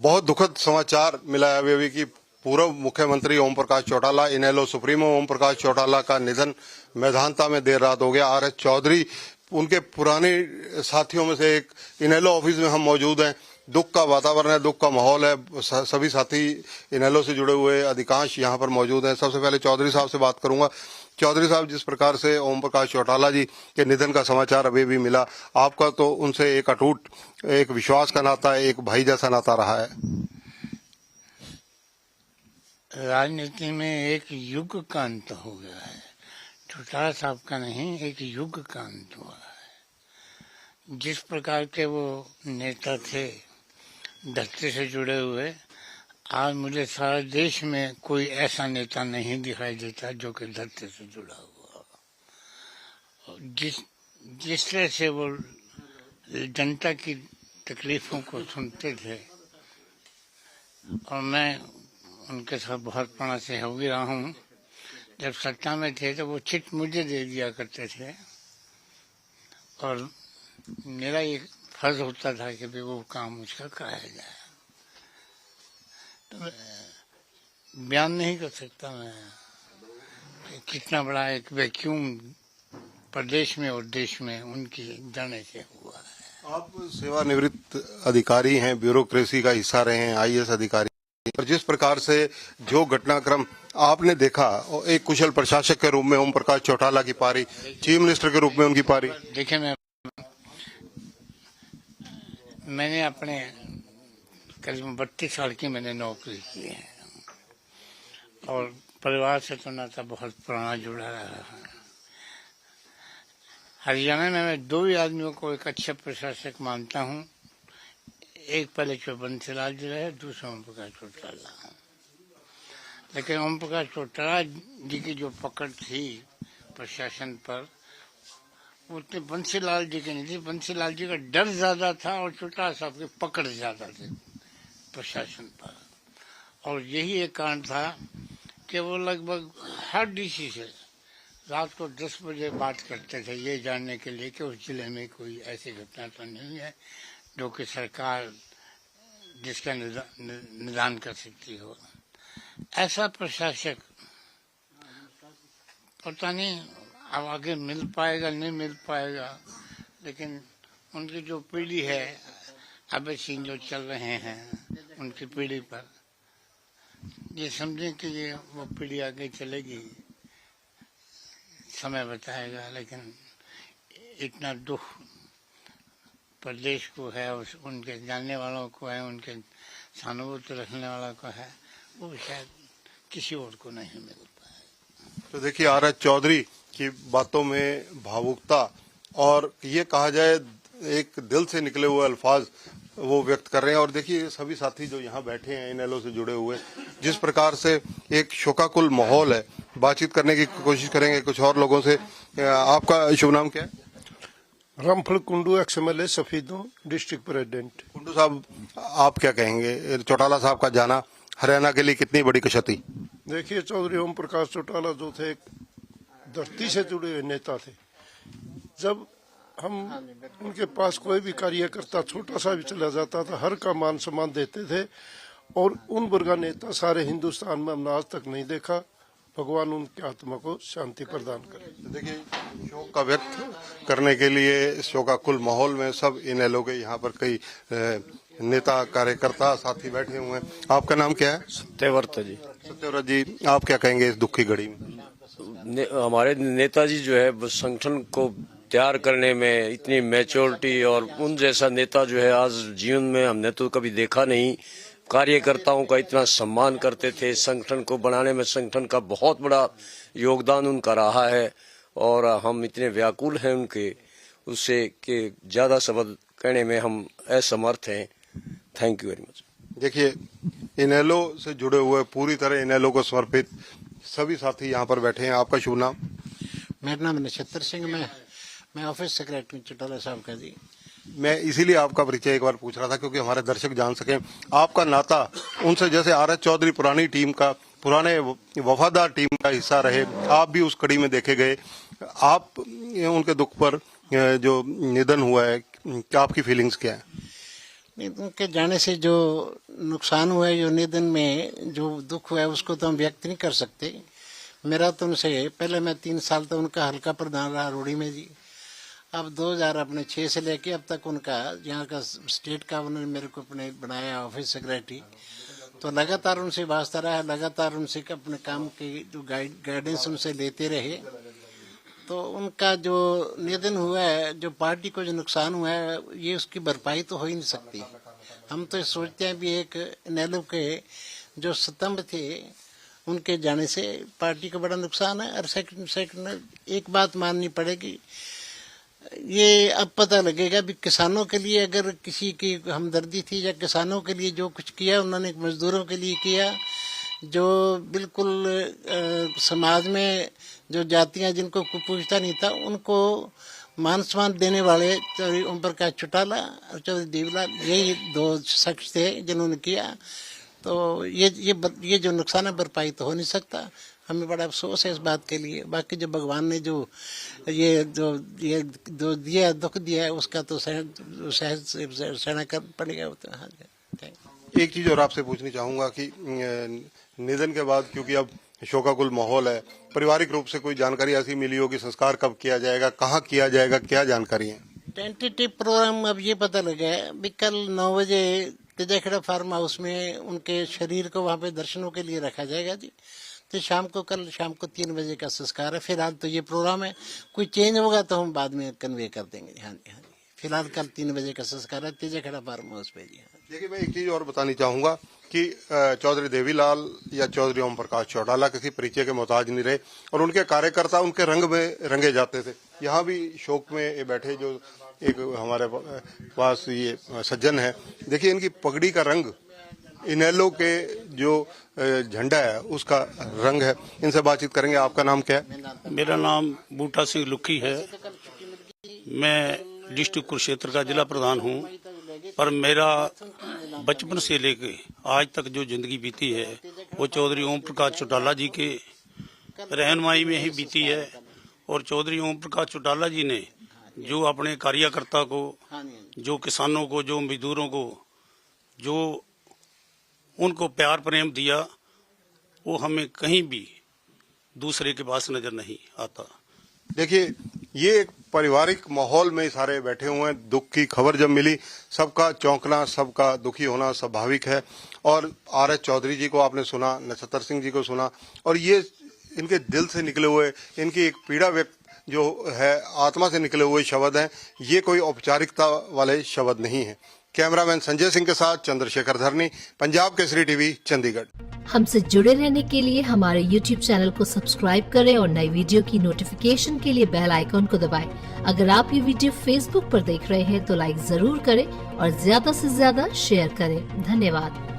बहुत दुखद समाचार मिला है अभी कि पूर्व मुख्यमंत्री ओम प्रकाश चौटाला, इनेलो सुप्रीमो ओम प्रकाश चौटाला का निधन मेधांता में देर रात हो गया। आर.एस. चौधरी उनके पुराने साथियों में से एक। इनेलो ऑफिस में हम मौजूद हैं। दुख का वातावरण है, दुख का माहौल है। सभी साथी इनेलो से जुड़े हुए अधिकांश यहाँ पर मौजूद हैं। सबसे पहले चौधरी साहब से बात करूंगा। चौधरी साहब, जिस प्रकार से ओम प्रकाश चौटाला जी के निधन का समाचार अभी भी मिला, आपका तो उनसे एक अटूट एक विश्वास का नाता, एक भाई जैसा नाता रहा है। राजनीति में एक युग का अंत हो गया है। चौटाला साहब का नहीं, एक युग का अंत हुआ है। जिस प्रकार के वो नेता थे, धरती से जुड़े हुए, आज मुझे सारा देश में कोई ऐसा नेता नहीं दिखाई देता जो कि धरती से जुड़ा हुआ। जिस तरह से वो जनता की तकलीफों को सुनते थे, और मैं उनके साथ बहुत पुराना सहयोगी रहा हूँ। जब सत्ता में थे तो वो चिट मुझे दे दिया करते थे, और मेरा ये फर्ज होता था कि भी वो काम उसका कराया जाए। तो बयान नहीं कर सकता मैं कि कितना बड़ा एक वैक्यूम प्रदेश में और देश में उनकी जाने से हुआ है। आप सेवानिवृत्त अधिकारी हैं, ब्यूरोक्रेसी का हिस्सा रहे हैं, आईएएस अधिकारी। और जिस प्रकार से जो घटनाक्रम आपने देखा, एक कुशल प्रशासक के रूप में ओम प्रकाश चौटाला की पारी, चीफ मिनिस्टर के रूप में उनकी पारी। देखिए, मैंने अपने करीब 32 साल की मैंने नौकरी की है, और परिवार से तो नाता बहुत पुराना जुड़ा रहा है। हरियाणा में मैं दो ही आदमियों को एक अच्छा प्रशासक मानता हूँ। एक पहले बंसीलाल जी रहे, दूसरा ओम प्रकाश चौटाला। लेकिन ओम प्रकाश चौटाला जी की जो पकड़ थी प्रशासन पर, उतने बंसीलाल जी की नहीं थी। बंसीलाल जी का डर ज्यादा था और चौटाला साहब की पकड़ ज्यादा थी प्रशासन पर। और यही एक कारण था कि वो लगभग हर डीसी से रात को 10 बजे बात करते थे, ये जानने के लिए कि उस जिले में कोई ऐसी घटना तो नहीं है जो कि सरकार जिसका निदान कर सकती हो। ऐसा प्रशासक पता नहीं अब आगे मिल पाएगा नहीं मिल पाएगा, लेकिन उनकी जो पीढ़ी है, अभय सिंह जो चल रहे हैं, उनकी पीढ़ी पर ये समझें कि ये वो पीढ़ी आगे चलेगी, समय बताएगा। लेकिन इतना दुख प्रदेश को है, उनके जानने वालों को है, उनके सहानुभूति रखने वालों को है, वो शायद किसी और को नहीं मिल पाए। तो देखिए, आर.एस. चौधरी की बातों में भावुकता, और ये कहा जाए एक दिल से निकले हुए अल्फाज वो व्यक्त कर रहे हैं। और देखिए, सभी साथी जो यहाँ बैठे हैं इनेलो से जुड़े हुए, जिस प्रकार से एक शोकाकुल माहौल है। बातचीत करने की कोशिश करेंगे कुछ और लोगों से। आपका शुभ नाम क्या है? Ramphal Kundu, XMLA Safidon, district president. Kundu साहब, आप क्या कहेंगे? चौटाला साहब का जाना हरियाणा के लिए कितनी बड़ी क्षति? देखिए, चौधरी ओम प्रकाश चौटाला जो थे, धरती से जुड़े हुए नेता थे। जब हम उनके पास कोई भी कार्यकर्ता छोटा सा भी चला जाता था, हर का मान सम्मान देते थे, और उन वर्गा नेता सारे हिंदुस्तान में हमने आज तक नहीं देखा। भगवान उनकी आत्मा को शांति प्रदान करे। देखिए, शोक का व्यक्त करने के लिए शोकाकुल माहौल में सब इनेलो के यहाँ पर कई नेता कार्यकर्ता साथी बैठे हुए हैं। आपका नाम क्या है? सत्यव्रत जी। सत्यव्रत जी, आप क्या कहेंगे इस दुख की घड़ी में? हमारे नेताजी जो है संगठन को तैयार करने में इतनी मैच्योरिटी, और उन जैसा नेता जो है आज जीवन में हमने तो कभी देखा नहीं। कार्यकर्ताओं का इतना सम्मान करते थे, संगठन को बनाने में संगठन का बहुत बड़ा योगदान उनका रहा है, और हम इतने व्याकुल हैं उनके उससे कि ज्यादा शब्द कहने में हम असमर्थ हैं। Thank you very much. देखिए, इनेलो से जुड़े हुए, पूरी तरह इनेलो को समर्पित सभी साथी यहाँ पर बैठे हैं। आपका शुभ नाम? मेरा नाम नक्षत्र सिंह, मैं ऑफिस सेक्रेटरी चौटाला साहब का जी। मैं इसीलिए आपका परिचय एक बार पूछ रहा था क्योंकि हमारे दर्शक जान सकें आपका नाता उनसे। जैसे आर.एस. चौधरी पुरानी टीम का, पुराने वफादार टीम का हिस्सा रहे, आप भी उस कड़ी में देखे गए। आप उनके दुख पर जो निधन हुआ है, क्या आपकी फीलिंग्स क्या है? उनके जाने से जो नुकसान हुआ है, जो निधन में जो दुख हुआ है, उसको तो हम व्यक्त नहीं कर सकते। मेरा तो उनसे पहले मैं 3 साल तो उनका हल्का प्रधान रहा रोड़ी में जी। अब 2006 से लेके अब तक उनका यहाँ का स्टेट का उन्होंने मेरे को अपने बनाया ऑफिस सेक्रेटरी, तो लगातार उनसे वास्ता रहा, लगातार उनसे अपने काम की जो गाइडेंस उनसे लेते रहे। तो उनका जो निधन हुआ है, जो पार्टी को जो नुकसान हुआ है, ये उसकी भरपाई तो हो ही नहीं सकती। हम तो सोचते हैं भी एक इनेलो के जो स्तंभ थे, उनके जाने से पार्टी को बड़ा नुकसान है। और सेकंड एक बात माननी पड़ेगी, ये अब पता लगेगा भी किसानों के लिए अगर किसी की हमदर्दी थी, या किसानों के लिए जो कुछ किया उन्होंने मजदूरों के लिए किया, जो बिल्कुल समाज में जो जातियां जिनको कोई पूछता नहीं था, उनको मान सम्मान देने वाले चौधरी ओम प्रकाश चौटाला और चौधरी देवीलाल, यही 2 शख्स थे जिन्होंने किया। तो ये जो नुकसान है भरपाई तो हो नहीं सकता। हमें बड़ा अफसोस है इस बात के लिए। बाकी जो भगवान ने जो दिया दुख दिया है, उसका तो सहना कर पड़ेगा। तो हाँ जी। एक चीज और आपसे पूछनी चाहूंगा कि निधन के बाद, क्योंकि अब शोकाकुल माहौल है, पारिवारिक रूप से कोई जानकारी ऐसी मिली हो कि संस्कार कब किया जाएगा, कहाँ किया जाएगा, क्या जानकारी है? टेंटेटिव प्रोग्राम अब ये पता लगा है भी कल 9 बजे तेजाखेड़ा फार्म हाउस में उनके शरीर को वहाँ पे दर्शनों के लिए रखा जाएगा जी। तो कल शाम को 3 बजे का संस्कार है। फिलहाल तो ये प्रोग्राम है, कोई चेंज होगा तो हम बाद में कन्वे कर देंगे। हाँ जी, हाँ जी। फिलहाल कल 3 बजे का संस्कार है तेजाखेड़ा फार्म हाउस पे जी। देखिए, मैं एक चीज और बतानी चाहूंगा कि चौधरी देवीलाल या चौधरी ओम प्रकाश चौटाला किसी परिचय के मोहताज नहीं रहे, और उनके कार्यकर्ता उनके रंग में रंगे जाते थे। यहाँ भी शोक में ये बैठे जो एक हमारे पास ये सज्जन है, देखिए इनकी पगड़ी का रंग इनेलो के जो झंडा है उसका रंग है। इनसे बातचीत करेंगे। आपका नाम क्या है? मेरा नाम बूटा सिंह लुक्की है। मैं डिस्ट्रिक्ट कुरुक्षेत्र का जिला प्रधान हूँ, पर मेरा बचपन से लेके आज तक जो जिंदगी बीती है वो चौधरी ओम प्रकाश चौटाला जी के रहनुमाई में ही बीती है। और चौधरी ओम प्रकाश चौटाला जी ने जो अपने कार्यकर्ता को, जो किसानों को, जो मजदूरों को, जो उनको प्यार प्रेम दिया, वो हमें कहीं भी दूसरे के पास नजर नहीं आता। देखिए, ये एक पारिवारिक माहौल में सारे बैठे हुए हैं। दुख की खबर जब मिली, सबका चौंकना, सबका दुखी होना स्वाभाविक है। और RS चौधरी जी को आपने सुना, नक्षत्र सिंह जी को सुना, और ये इनके दिल से निकले हुए, इनकी एक पीड़ा व्यक्त जो है आत्मा से निकले हुए शब्द हैं। ये कोई औपचारिकता वाले शब्द नहीं है। कैमरामैन संजय सिंह के साथ चंद्रशेखर धरनी, पंजाब केसरी टीवी, चंडीगढ़। हमसे जुड़े रहने के लिए हमारे YouTube चैनल को सब्सक्राइब करें और नई वीडियो की नोटिफिकेशन के लिए बेल आइकॉन को दबाएं। अगर आप ये वीडियो Facebook पर देख रहे हैं तो लाइक जरूर करें और ज्यादा से ज्यादा शेयर करें। धन्यवाद।